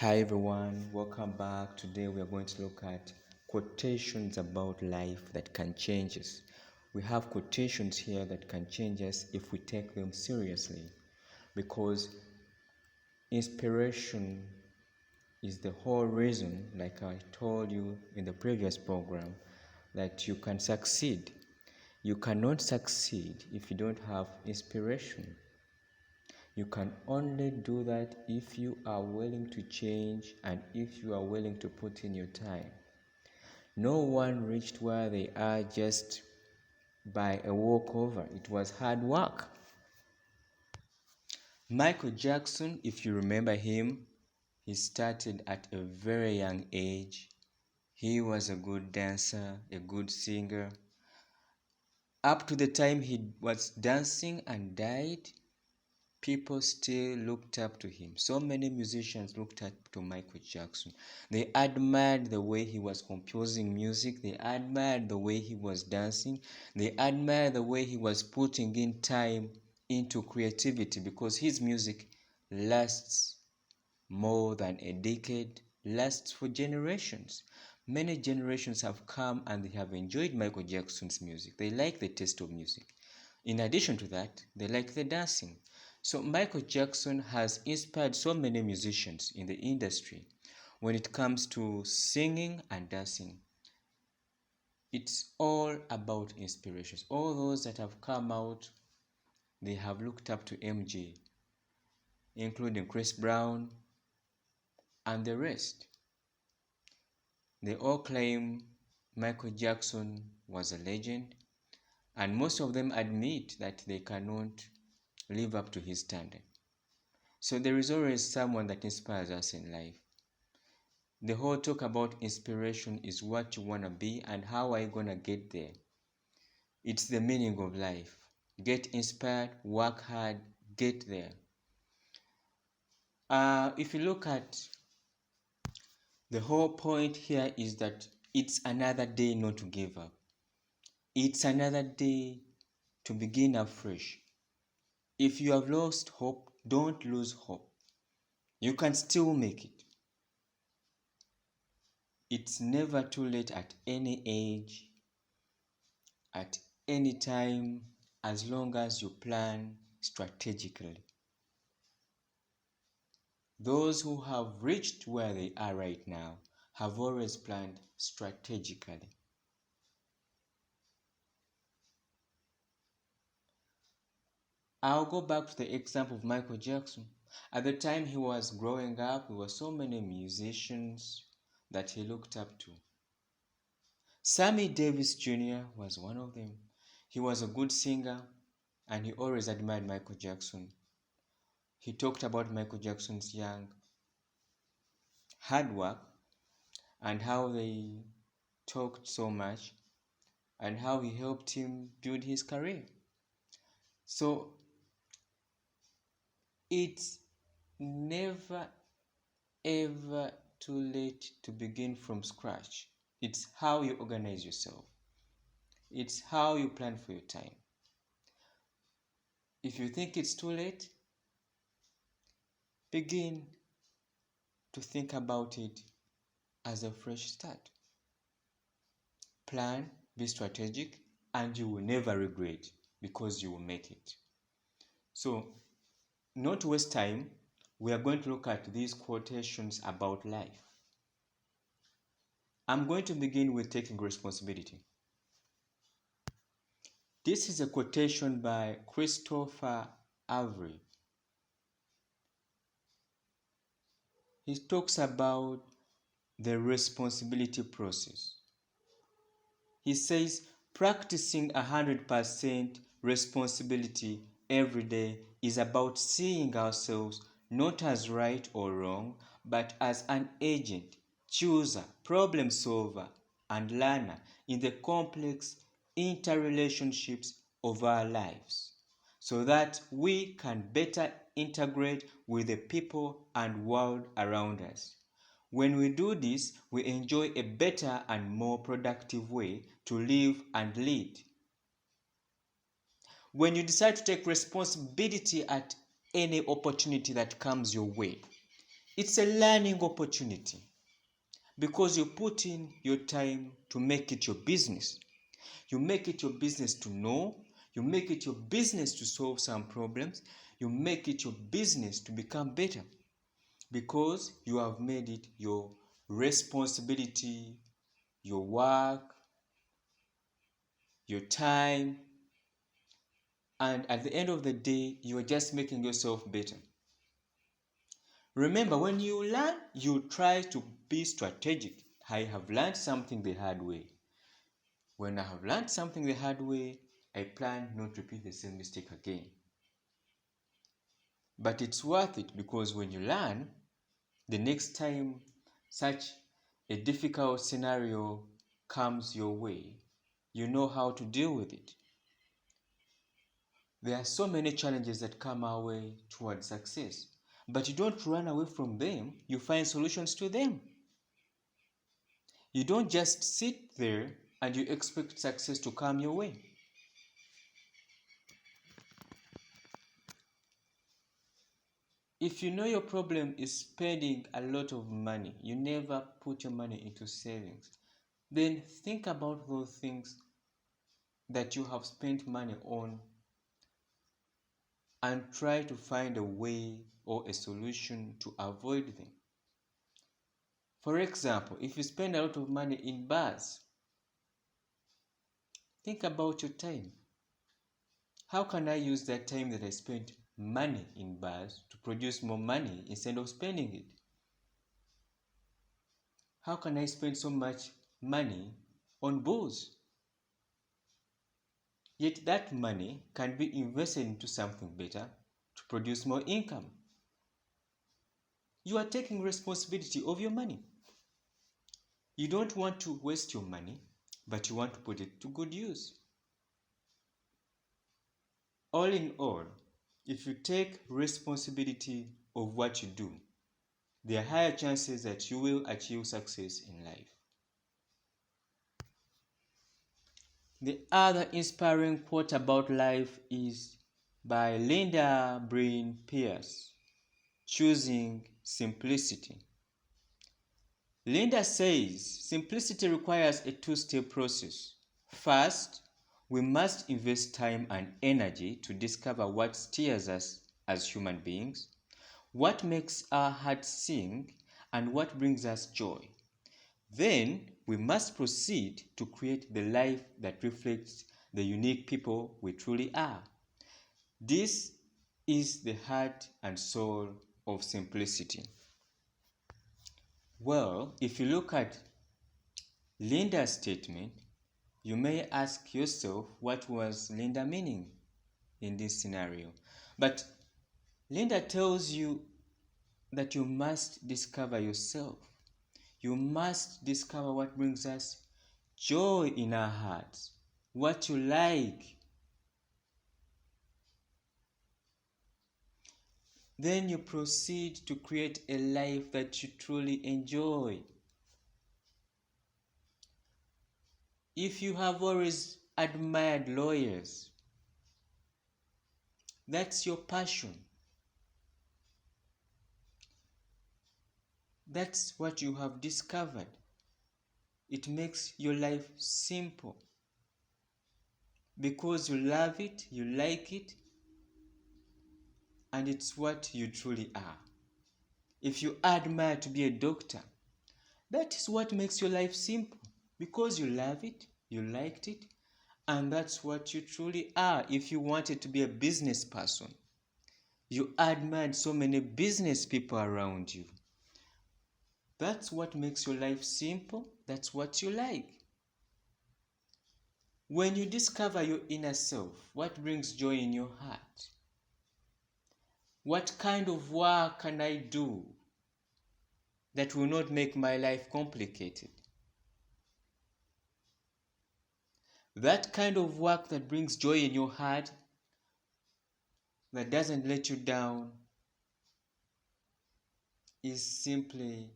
Hi everyone, welcome back. Today we are going to look at quotations about life that can change us. We have quotations here that can change us if we take them seriously, because inspiration is the whole reason, like I told you in the previous program, that you can succeed. You cannot succeed if you don't have inspiration. You can only do that if you are willing to change and if you are willing to put in your time. No one reached where they are just by a walkover. It was hard work. Michael Jackson, if you remember him, he started at a very young age. He was a good dancer, a good singer. Up to the time he was dancing and died, people still looked up to him. So many musicians looked up to Michael Jackson. They admired the way he was composing music. They admired the way he was dancing. They admired the way he was putting in time into creativity, because his music lasts more than a decade, lasts for generations. Many generations have come and they have enjoyed Michael Jackson's music. They like the taste of music. In addition to that, they like the dancing. So Michael Jackson has inspired so many musicians in the industry when it comes to singing and dancing. It's all about inspirations. All those that have come out, they have looked up to MJ, including Chris Brown and the rest. They all claim Michael Jackson was a legend, and most of them admit that they cannot live up to his standard. So there is always someone that inspires us in life. The whole talk about inspiration is what you want to be and how are you going to get there. It's the meaning of life. Get inspired, work hard, get there. If you look at the whole point here is that it's another day not to give up. It's another day to begin afresh. If you have lost hope, don't lose hope. You can still make it. It's never too late at any age, at any time, as long as you plan strategically. Those who have reached where they are right now have always planned strategically. I'll go back to the example of Michael Jackson. At the time he was growing up, there were so many musicians that he looked up to. Sammy Davis Jr. was one of them. He was a good singer and he always admired Michael Jackson. He talked about Michael Jackson's young hard work and how they talked so much and how he helped him build his career. So it's never ever too late to begin from scratch. It's how you organize yourself. It's how you plan for your time. If you think it's too late, begin to think about it as a fresh start. Plan, be strategic, and you will never regret, because you will make it. So, not to waste time, we are going to look at these quotations about life. I'm going to begin with taking responsibility. This is a quotation by Christopher Avery. He talks about the responsibility process. He says, practicing 100% responsibility every day is about seeing ourselves not as right or wrong, but as an agent, chooser, problem solver, and learner in the complex interrelationships of our lives, so that we can better integrate with the people and world around us. When we do this, we enjoy a better and more productive way to live and lead. When you decide to take responsibility at any opportunity that comes your way, It's a learning opportunity because you put in your time to make it your business. You make it your business to know. You make it your business to solve some problems. You make it your business to become better because you have made it your responsibility, your work, your time, and at the end of the day, you are just making yourself better. Remember, when you learn, you try to be strategic. I have learned something the hard way. When I have learned something the hard way, I plan not to repeat the same mistake again. But it's worth it because when you learn, the next time such a difficult scenario comes your way, you know how to deal with it. There are so many challenges that come our way towards success, but you don't run away from them, you find solutions to them. You don't just sit there and you expect success to come your way. If you know your problem is spending a lot of money, you never put your money into savings, then think about those things that you have spent money on and try to find a way or a solution to avoid them. For example, if you spend a lot of money in bars, think about your time. How can I use that time that I spent money in bars to produce more money instead of spending it? How can I spend so much money on booze? Yet that money can be invested into something better to produce more income. You are taking responsibility of your money. You don't want to waste your money, but you want to put it to good use. All in all, if you take responsibility of what you do, there are higher chances that you will achieve success in life. The other inspiring quote about life is by Linda Breen Pierce, Choosing Simplicity. Linda says simplicity requires a two-step process. First, we must invest time and energy to discover what steers us as human beings, what makes our hearts sing, and what brings us joy. Then we must proceed to create the life that reflects the unique people we truly are. This is the heart and soul of simplicity. Well, if you look at Linda's statement, you may ask yourself what was Linda meaning in this scenario. But Linda tells you that you must discover yourself. You must discover what brings us joy in our hearts, what you like. Then you proceed to create a life that you truly enjoy. If you have always admired lawyers, that's your passion. That's what you have discovered. It makes your life simple. Because you love it, you like it, and it's what you truly are. If you admire to be a doctor, that is what makes your life simple. Because you love it, you liked it, and that's what you truly are. If you wanted to be a business person, you admired so many business people around you. That's what makes your life simple. That's what you like. When you discover your inner self, what brings joy in your heart? What kind of work can I do that will not make my life complicated? That kind of work that brings joy in your heart, that doesn't let you down, is simply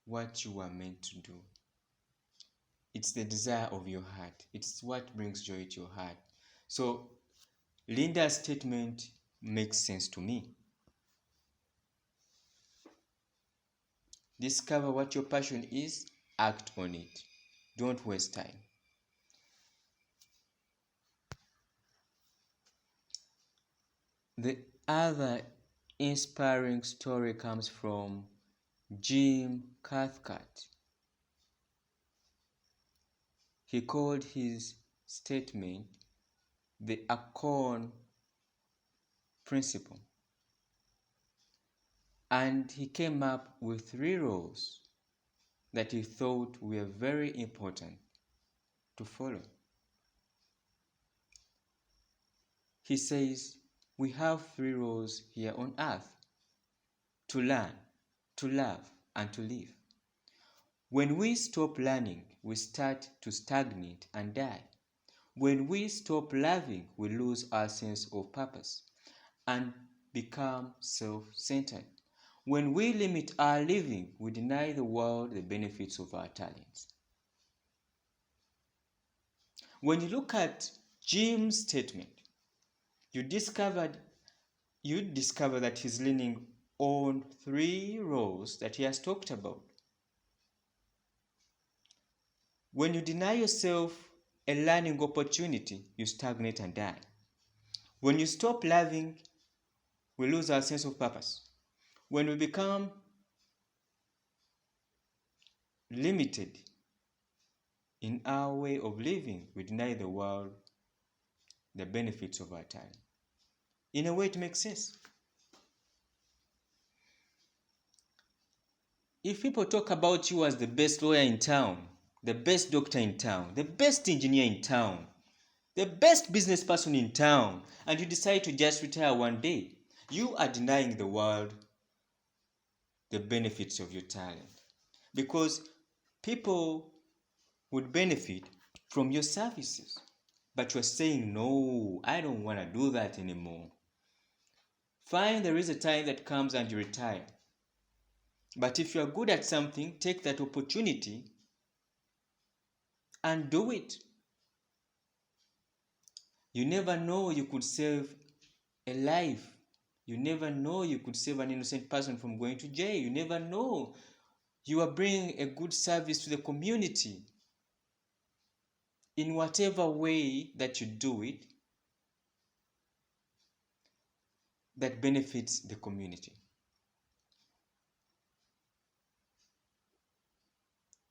what you are meant to do. It's the desire of your heart. It's what brings joy to your heart. So Linda's statement makes sense to me. Discover what your passion is, act on it. Don't waste time. The other inspiring story comes from Jim Cathcart. He called his statement the Acorn Principle. And he came up with 3 rules that he thought were very important to follow. He says, we have 3 rules here on earth: to learn, to love, and to live. When we stop learning, we start to stagnate and die. When we stop loving, we lose our sense of purpose and become self-centered. When we limit our living, we deny the world the benefits of our talents. When you look at Jim's statement, you discover that he's leaning on 3 roles that he has talked about. When you deny yourself a learning opportunity, you stagnate and die. When you stop loving, we lose our sense of purpose. When we become limited in our way of living, we deny the world the benefits of our time. In a way, it makes sense. If people talk about you as the best lawyer in town, the best doctor in town, the best engineer in town, the best business person in town, and you decide to just retire one day, you are denying the world the benefits of your talent. Because people would benefit from your services. But you're saying, no, I don't want to do that anymore. Fine, there is a time that comes and you retire. But if you're good at something, take that opportunity and do it. You never know, you could save a life. You never know, you could save an innocent person from going to jail. You never know, you are bringing a good service to the community. In whatever way that you do it, that benefits the community.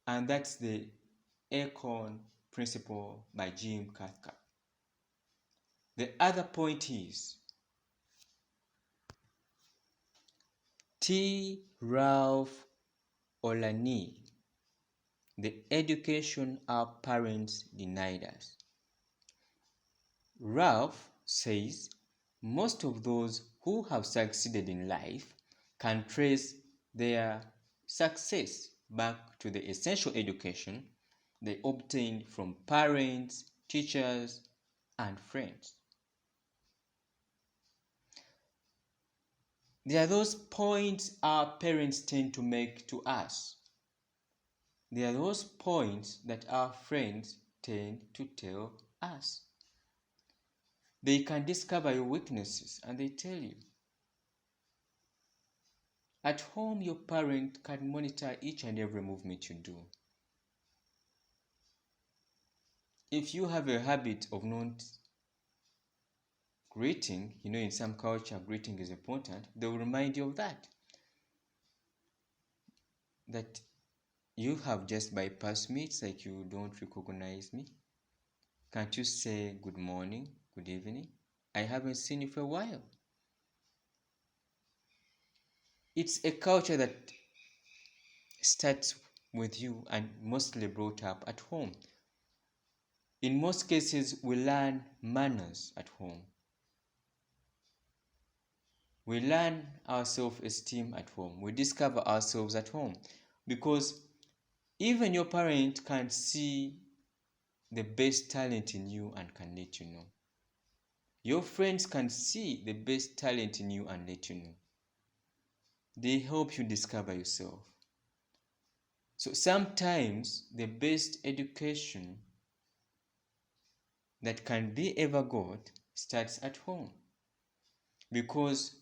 And that's the Acorn Principle by Jim Cathcart. The other point is T. Ralph Olani, the education our parents denied us. Ralph says most of those who have succeeded in life can trace their success back to the essential education they obtained from parents, teachers, and friends. There are those points our parents tend to make to us. There are those points that our friends tend to tell us. They can discover your weaknesses and they tell you. At home, your parent can monitor each and every movement you do. If you have a habit of not greeting, in some culture greeting is important, they will remind you of that. That you have just bypassed me, it's like you don't recognize me. Can't you say good morning, good evening? I haven't seen you for a while. It's a culture that starts with you and mostly brought up at home. In most cases, we learn manners at home. We learn our self-esteem at home. We discover ourselves at home. Because even your parent can see the best talent in you and can let you know. Your friends can see the best talent in you and let you know. They help you discover yourself. So sometimes the best education that can be ever got starts at home. Because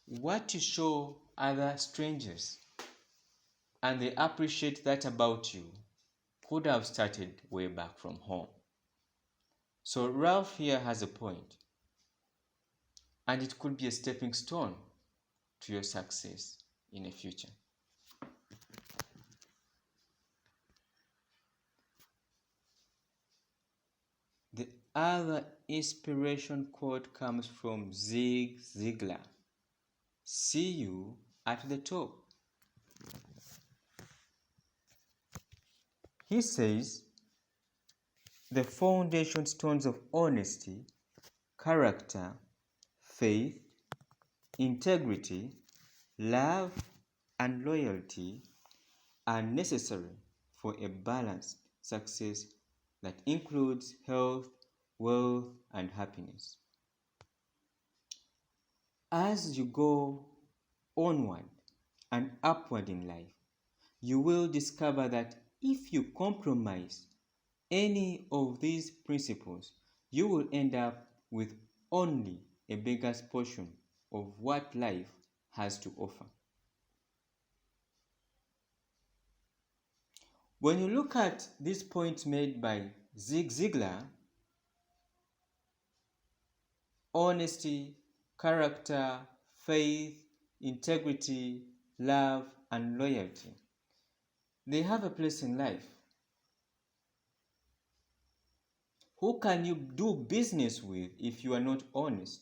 what you show other strangers and they appreciate that about you could have started way back from home. So Ralph here has a point, and it could be a stepping stone to your success in the future. The other inspiration quote comes from Zig Ziglar. See you at the top. He says, the foundation stones of honesty, character, faith, integrity, love, and loyalty are necessary for a balanced success that includes health, wealth, and happiness. As you go onward and upward in life, you will discover that if you compromise any of these principles, you will end up with only a beggar's portion of what life has to offer. When you look at these points made by Zig Ziglar, honesty, character, faith, integrity, love, and loyalty, they have a place in life. Who can you do business with if you are not honest?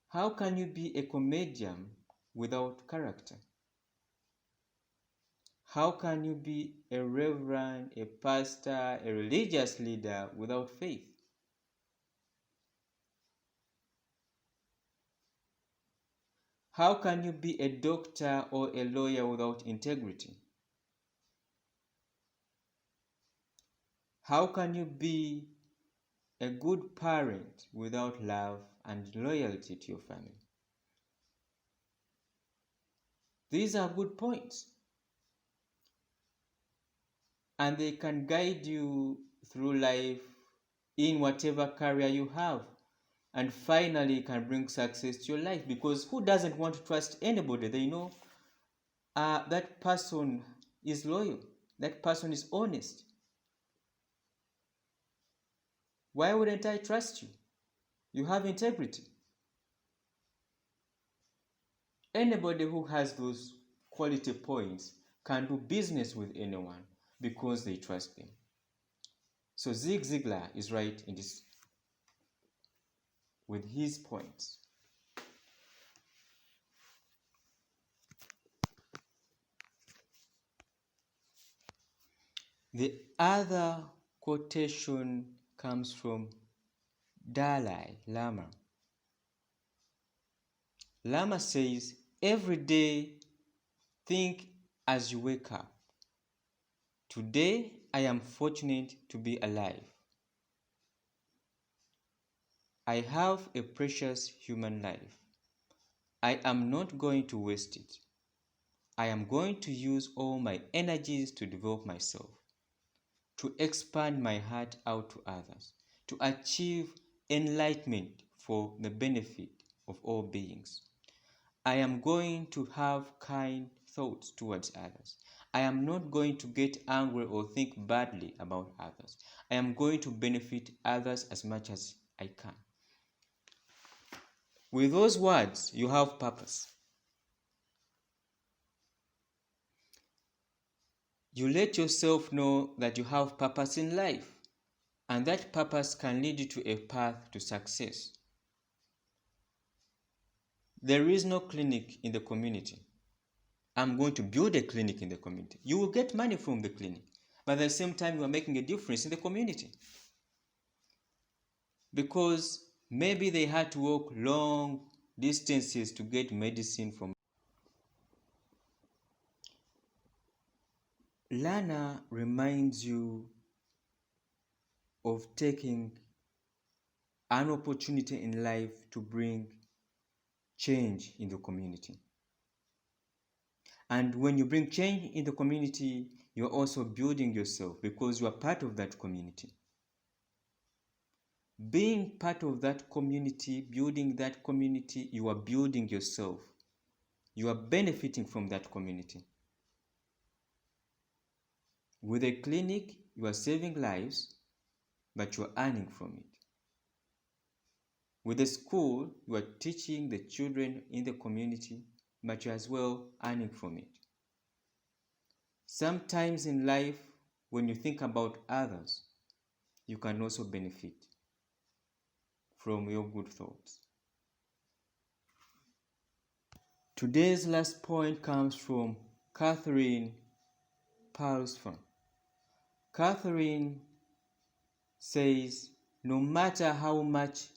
How can you be a comedian without character? How can you be a reverend, a pastor, a religious leader without faith? How can you be a doctor or a lawyer without integrity? How can you be a good parent without love and loyalty to your family? These are good points, and they can guide you through life in whatever career you have, and finally can bring success to your life, because who doesn't want to trust anybody? They know that person is loyal, that person is honest. Why wouldn't I trust you? You have integrity. Anybody who has those quality points can do business with anyone because they trust them. So Zig Ziglar is right in this with his points. The other quotation comes from Dalai Lama. Lama says, every day think as you wake up. Today I am fortunate to be alive. I have a precious human life. I am not going to waste it. I am going to use all my energies to develop myself, to expand my heart out to others, to achieve enlightenment for the benefit of all beings. I am going to have kind thoughts towards others. I am not going to get angry or think badly about others. I am going to benefit others as much as I can. With those words, you have purpose. You let yourself know that you have purpose in life, and that purpose can lead you to a path to success. There is no clinic in the community. I'm going to build a clinic in the community. You will get money from the clinic, but at the same time, you are making a difference in the community. Because maybe they had to walk long distances to get medicine from. Lana reminds you of taking an opportunity in life to bring change in the community. And when you bring change in the community, you're also building yourself because you are part of that community. Being part of that community, building that community, you are building yourself. you are benefiting from that community. With a clinic, you are saving lives, but you are earning from it. With a school, you are teaching the children in the community, but you are as well earning from it. Sometimes in life, when you think about others, you can also benefit from your good thoughts. Today's last point comes from Catherine Palsford. Catherine says, no matter how much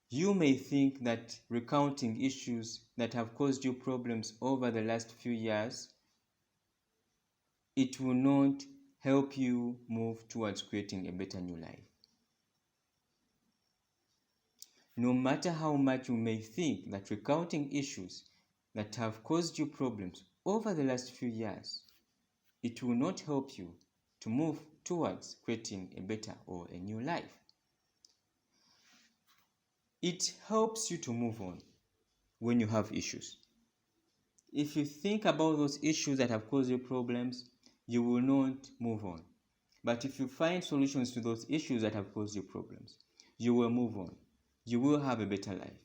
you may think that recounting issues that have caused you problems over the last few years, it will not help you move towards creating a better new life. No matter how much you may think that recounting issues that have caused you problems over the last few years, it will not help you to move towards creating a better or a new life. It helps you to move on when you have issues. If you think about those issues that have caused you problems, you will not move on. But if you find solutions to those issues that have caused you problems, you will move on. You will have a better life.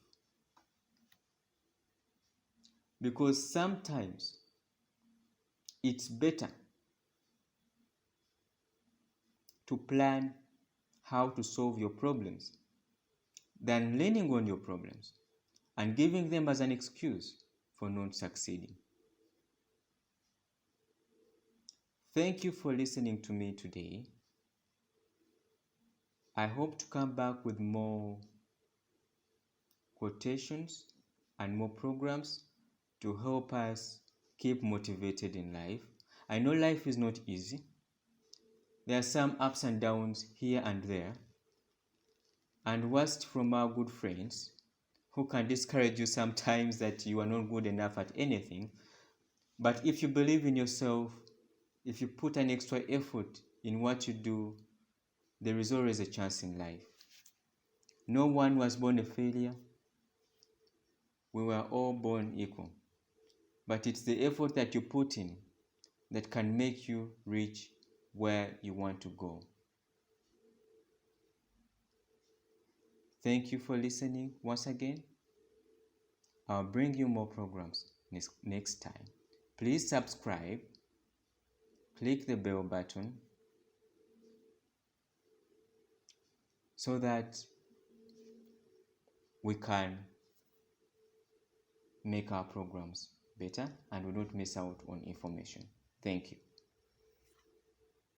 Because sometimes it's better to plan how to solve your problems than leaning on your problems and giving them as an excuse for not succeeding. Thank you for listening to me today. I hope to come back with more quotations and more programs to help us keep motivated in life. I know life is not easy. There are some ups and downs here and there. And worst from our good friends who can discourage you sometimes that you are not good enough at anything. But if you believe in yourself, if you put an extra effort in what you do, there is always a chance in life. No one was born a failure. We were all born equal. But it's the effort that you put in that can make you reach where you want to go. Thank you for listening once again. I'll bring you more programs next time. Please subscribe, click the bell button so that we can make our programs better and we don't miss out on information. Thank you.